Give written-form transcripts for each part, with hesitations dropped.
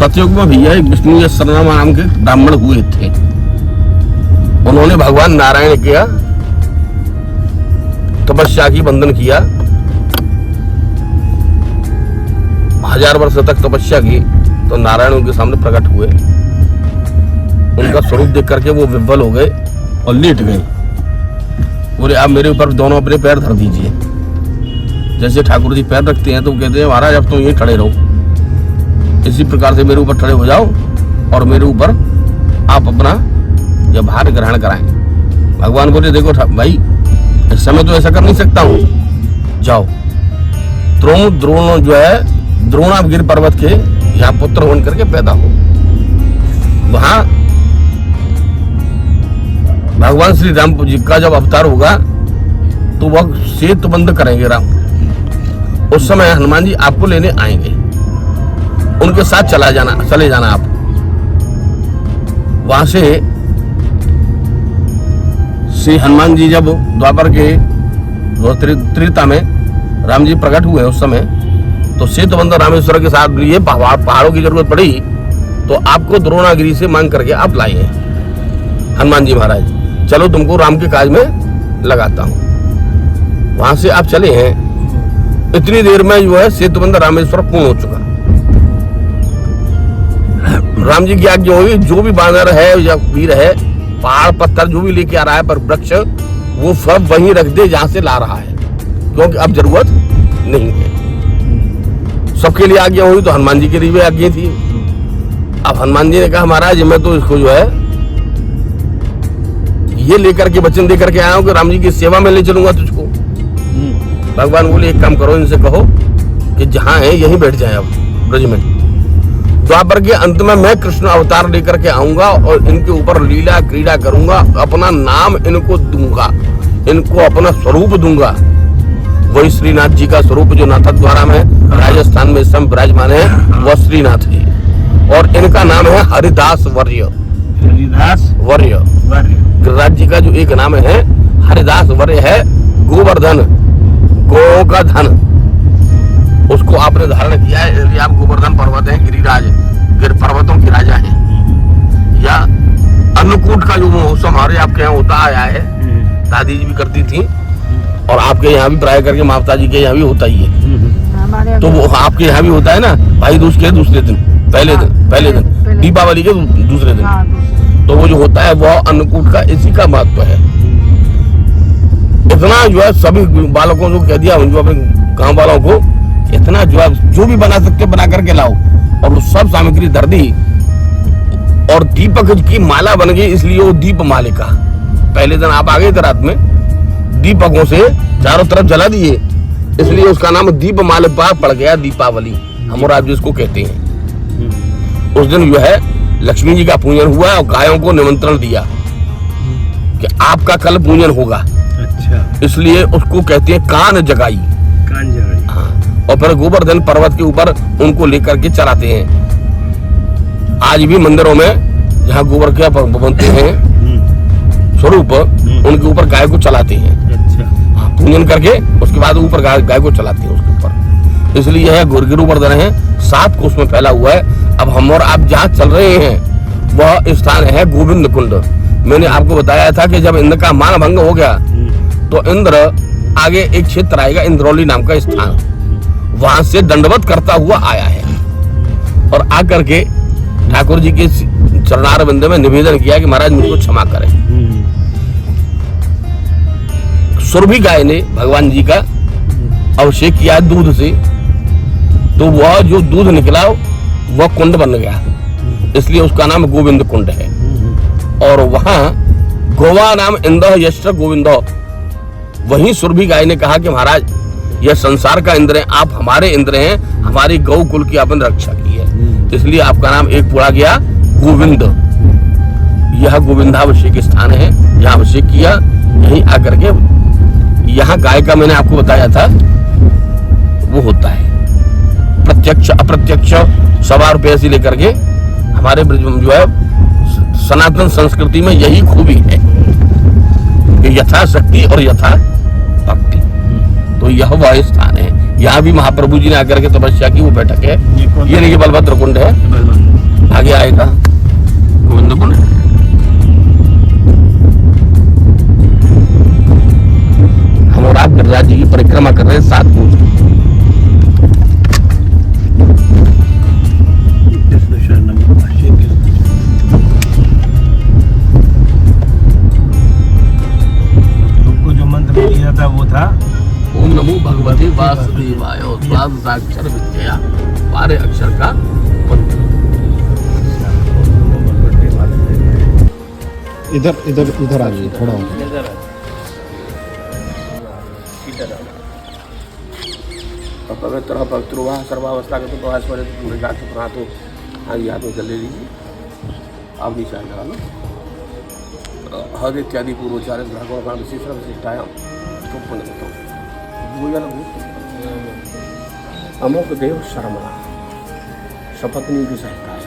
सतयुग में भैया एक विष्णु या सरनामा नाम के ब्राह्मण हुए थे। उन्होंने भगवान नारायण किया तपस्या की, बंधन किया, 1000 वर्ष तक तपस्या की। तो नारायण उनके सामने प्रकट हुए। उनका स्वरूप देख करके वो विह्वल हो गए और लेट गए। बोले आप मेरे ऊपर दोनों अपने पैर धर दीजिए। जैसे ठाकुर जी पैर रखते हैं तो कहते हैं महाराज अब तुम यहीं खड़े रहो, इसी प्रकार से मेरे ऊपर खड़े हो जाओ और मेरे ऊपर आप अपना यह भार ग्रहण कराएं। भगवान बोले देखो भाई इस समय तो ऐसा कर नहीं सकता हूँ, जाओ द्रोण जो है द्रोणागिरि पर्वत के यहाँ पुत्र होने करके पैदा हो। वहां भगवान श्री राम जी का जब अवतार होगा तो वह सेतु बंद करेंगे राम। उस समय हनुमान जी आपको लेने आएंगे, उनके साथ चले जाना आप। वहां से श्री हनुमान जी जब द्वापर के त्रेता में राम जी प्रकट हुए उस समय तो सेतुबंध रामेश्वर के साथ ये पहाड़ों की जरूरत पड़ी तो आपको द्रोणागिरि से मांग करके आप लाए हैं हनुमान जी महाराज, चलो तुमको राम के काज में लगाता हूं। वहां से आप चले हैं, इतनी देर में जो है सेतुबंध रामेश्वर पूर्ण हो चुका। राम जी की आज्ञा हुई, जो भी बानर है या वीर है, पहाड़ पत्थर जो भी लेके आ रहा है पर वृक्ष वो सब वहीं रख दे जहां से ला रहा है, क्योंकि अब जरूरत नहीं है। सबके लिए आज्ञा हुई तो हनुमान जी के लिए भी आज्ञा थी। अब हनुमान जी ने कहा महाराज मैं तो इसको जो है ये लेकर के वचन देकर के आया हूं कि राम जी की सेवा में ले चलूंगा तुझको। भगवान बोले एक काम करो, इनसे कहो कि जहां है यहीं बैठ जाए अब ब्रज में। द्वापर के अंत में मैं कृष्ण अवतार लेकर के आऊंगा और इनके ऊपर लीला क्रीड़ा करूंगा, अपना नाम इनको दूंगा, इनको अपना स्वरूप दूंगा। वही श्रीनाथ जी का स्वरूप जो नाथद्वारा में राजस्थान में सम विराजमान है वह श्रीनाथ है और इनका नाम है हरिदास वर्य। गिरिराज जी का जो एक नाम है हरिदास वर्य है। गोवर्धन, गौ का धन, उसको आपने धारण किया है, इसलिए आप गोवर्धन पर्वत है, गिरिराज, गिर पर्वतों के राजा हैं। या अन्नकूट का जो महोत्सव हमारे आपके यहाँ होता आया है, दादी जी भी करती थी और आपके यहाँ भी प्राय करके माता जी के यहाँ भी होता ही है। तो वो आपके यहाँ भी होता है ना, भाई दूज के दूसरे दिन, पहले दिन दीपावली के दूसरे दिन। तो वो जो होता है वो अन्नकूट का इसी का महत्व है। इतना जो है सभी बालकों को कह दिया, जो अपने गांव वालों को इतना जो है जो भी बना सकते बना करके लाओ और सब सामग्री धर दी और दीपक की माला बन गई, इसलिए वो दीप मालिका। पहले दिन आप आ गए थे रात में, दीपकों से चारों तरफ जला दिए, इसलिए उसका नाम दीप मालिका पड़ गया, दीपावली हम और आप जिसको कहते हैं। उस दिन जो है लक्ष्मी जी का पूजन हुआ और गायों को निमंत्रण दिया कि आपका कल पूजन होगा। अच्छा। इसलिए उसको कहते हैं कान जगाई। हाँ। और फिर गोवर्धन पर्वत के ऊपर उनको लेकर के चलाते हैं। आज भी मंदिरों में जहाँ गोबर के बनते हैं स्वरूप, उनके ऊपर गाय को चलाते हैं। अच्छा। पूजन करके उसके बाद ऊपर गाय को चलाते हैं उसके ऊपर। इसलिए यह गिरिवर्धन है, 7 कोस में फैला हुआ है। अब हम और आप जहाँ चल रहे हैं वह स्थान है गोविंद कुंड। मैंने आपको बताया था कि जब इंद्र का मान भंग हो गया तो इंद्र आगे एक क्षेत्र आएगा, इंद्रौली नाम का स्थान, वहां से दंडवत करता हुआ आया है और आकर के ठाकुर जी के चरणारविंद में निवेदन किया कि महाराज मुझको क्षमा करें। सुरभि गाय ने भगवान जी का अभिषेक किया दूध से, तो वह जो दूध निकला वह कुंड बन गया, इसलिए उसका नाम गोविंद कुंड है। और वहां गोवा नाम इंद्र यश्र गोविंदो, वहीं सुरभि गाय ने कहा कि महाराज यह संसार का इंद्र है, आप हमारे इंद्र हैं, हमारी गौ कुल की आपने रक्षा की है, इसलिए आपका नाम एक पूरा गया गोविंद। यह गोविंदाभिषेक स्थान है, यहाँ अभिषेक किया, यहीं आकर के यहाँ गाय का मैंने आपको बताया था वो होता है प्रत्यक्ष अप्रत्यक्ष 100 रुपये से लेकर के हमारे जो है सनातन संस्कृति में यही खूबी है कि यथाशक्ति और यथा भक्ति। तो यह वह स्थान है, यहाँ भी महाप्रभु जी ने आकर के तपस्या की वो बैठक है। ये नहीं बलभद्र कुंड है। आगे आएगा गोविंद कुंड। हम और आप गिरिराज जी की परिक्रमा कर रहे हैं 7 कोस। था वो था ओम नमो भगवते वासुदेवाय। साक्षर विद्या 12 अक्षर का मंत्र। इधर इधर इधर आ जाइए थोड़ा और। पवित्र पवित्र सर्वावस्था के तो प्रवास पड़े तो पूरे जाके तो आगे हाथ में चले लीजिए। आप नीचे आ लो। हद इत्यादि पूर्वोच्चारण ग्राहकों का विशेष विशिष्टायाम तो पुण्य बताओ अमोक देव शर्मणा शपथनी विषयताय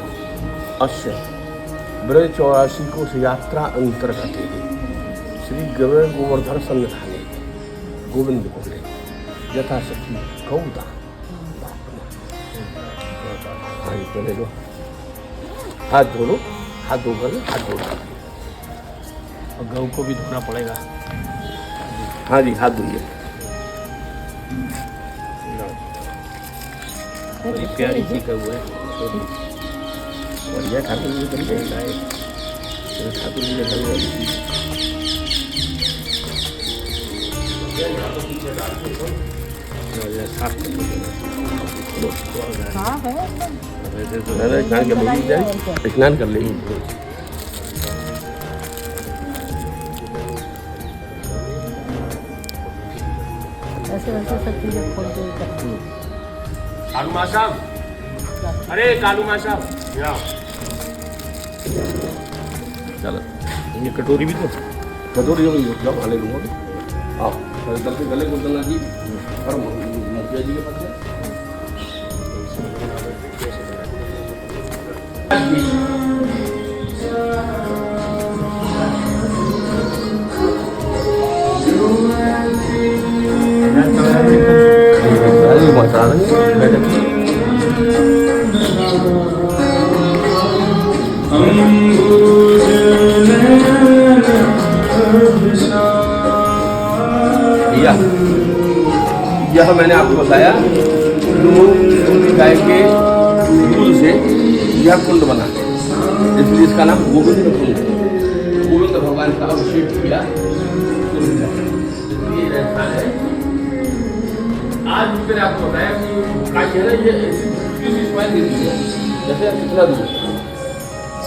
अश्य ब्रज 84 कोश यात्रा अंतर्गत श्री गोवर्धन सन्निधाने गोविंद कुंडे यथाशक्ति गौदा। ले लो हाथ धो लो, हाथ धोकर हाथ धो लो। और गऊ को भी धोना पड़ेगा। हाँ जी हाथ धोइए। बड़ी प्यारी सी गऊ है। बढ़िया ठाकुर जी करके लाए ठाकुर जी ने स्नान कर लेंगे। ऐसे वैसे सब चीजें खोल के करती हूँ। कालू मासा, अरे कालू मासा, चलो ये कटोरी भी तो कटोरी में जाओ खाने दूंगा। आओ करके गले को डालना जी और मुखिया जी के पास यह मैंने आपको बताया गाय के दूध से यह कुंड बना, इसलिए इसका नाम गोविंद कुंड। गोविंद भगवान का अभिषेक किया। आज मैंने आपको बताया कि ये जैसे कितना दूर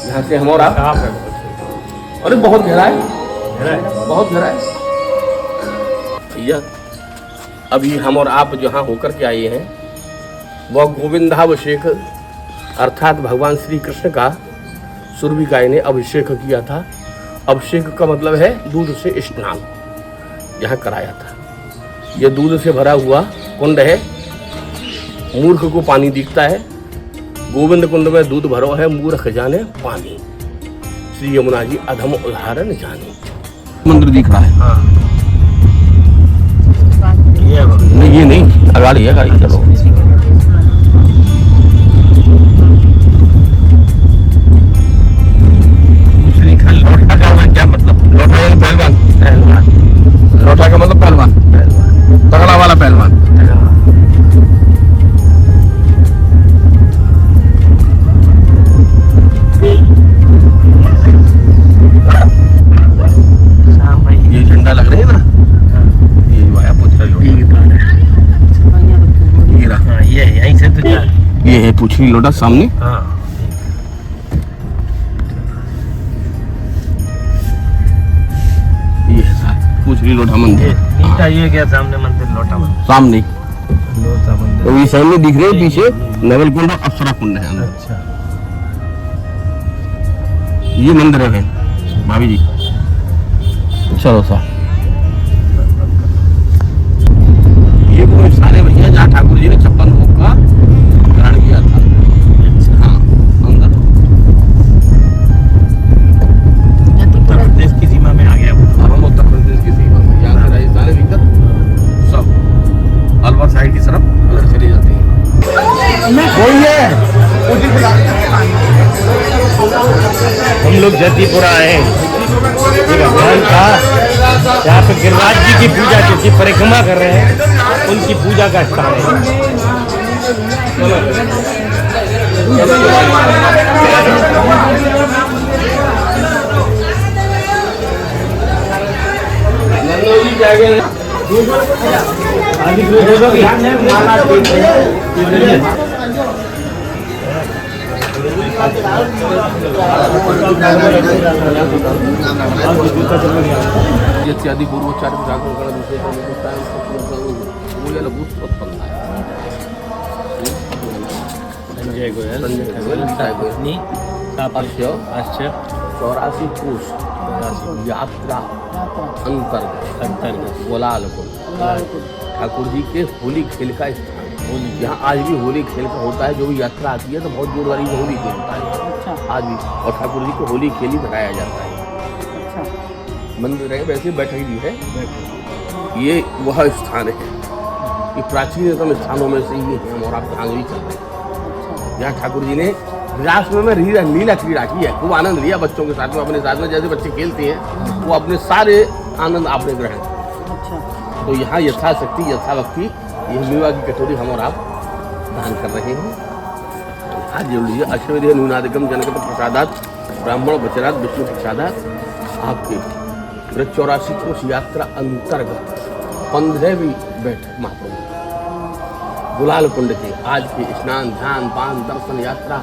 यहाँ से हम और आप। अरे बहुत गहरा है, बहुत गहरा है भैया। अभी हम और आप जहाँ होकर के आए हैं वह गोविंदाभिषेक अर्थात भगवान श्री कृष्ण का सुरभि गाय ने अभिषेक किया था। अभिषेक का मतलब है दूध से स्नान यहाँ कराया था। यह दूध से भरा हुआ कुंड है। मूर्ख को पानी दिखता है, गोविंद कुंड में दूध भरो है, मूर्ख जाने पानी। श्री यमुना जी अधम उदाहरण जाने। मंदिर दिख रहा है। हाँ। नहीं ये नहीं, अगाड़ी है गाड़ी। चलो लोटा का क्या मतलब? लोटा यानी पहलवान। लोटा का मतलब पहलवान, तगड़ा वाला पहलवान। ये झंडा लग रहे है ना, ये वाया पुछरा ये यहीं से तो ये है पुछरी लोटा सामने। हाँ। ये है पुछरी लोटा मंदिर। ये क्या सामने मंदिर लोटा मंदिर? सामने लोटा मंदिर। तो ये सामने दिख रहे हैं पीछे नवल कुंड और अप्सरा कुंड है। अच्छा ये मंदिर है भाभी जी। चलो सा ये वो सारे भैया जहाँ ठाकुर जी ने 56 भोग का ग्रहण किया था। हाँ अंदर उत्तर प्रदेश की सीमा में आ गया। अब हम उत्तर प्रदेश की सीमा में, यहाँ से राजस्थान भीतर सब अलवर साइड की तरफ उधर चली जाती है। कोई है हम लोग जतीपुरा आए हैं। ये भगवान का यहाँ पे गिरिराज जी की पूजा की परिक्रमा कर रहे हैं, उनकी पूजा का स्थान है। इत्यादि पूर्वोच्चार संजय गोयल, पत्नी अश्य 84 कोष यात्रा अंतर्गत गोलालपुर ठाकुर जी के होली खेल का स्थान। यहाँ आज भी होली खेल का होता है। जो भी यात्रा आती है तो बहुत जोरदारी से होली खेल होता है आज भी, और ठाकुर जी को होली खेल ही धराया जाता है। मंदिर है वैसे बैठक भी है, ये वह स्थान है। ये प्राचीनतम स्थानों में से ये है और आप धांगली चल रहे हैं। यहाँ ठाकुर जी ने विरास में लीला क्रीड़ा की है, खूब आनंद लिया बच्चों के साथ में, अपने साथ में। जैसे बच्चे खेलते हैं वो अपने सारे आनंद आपने ग्रहण किया। तो यहाँ यथाशक्ति यथाभक्ति ये मेवा की कटोरी हम और आप दान कर रहे हैं। आज जोड़ लीजिए अश्वधि न्यूनादिकम जनकत प्रसादात ब्राह्मण वचनात् विष्णु प्रसादात आपके 84 कोष यात्रा अंतर्गत 15वीं बैठक महाप्रभु गुलाल कुंड के आज के स्नान ध्यान पान दर्शन यात्रा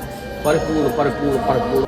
परिपूर्ण परिपूर्ण परिपूर्ण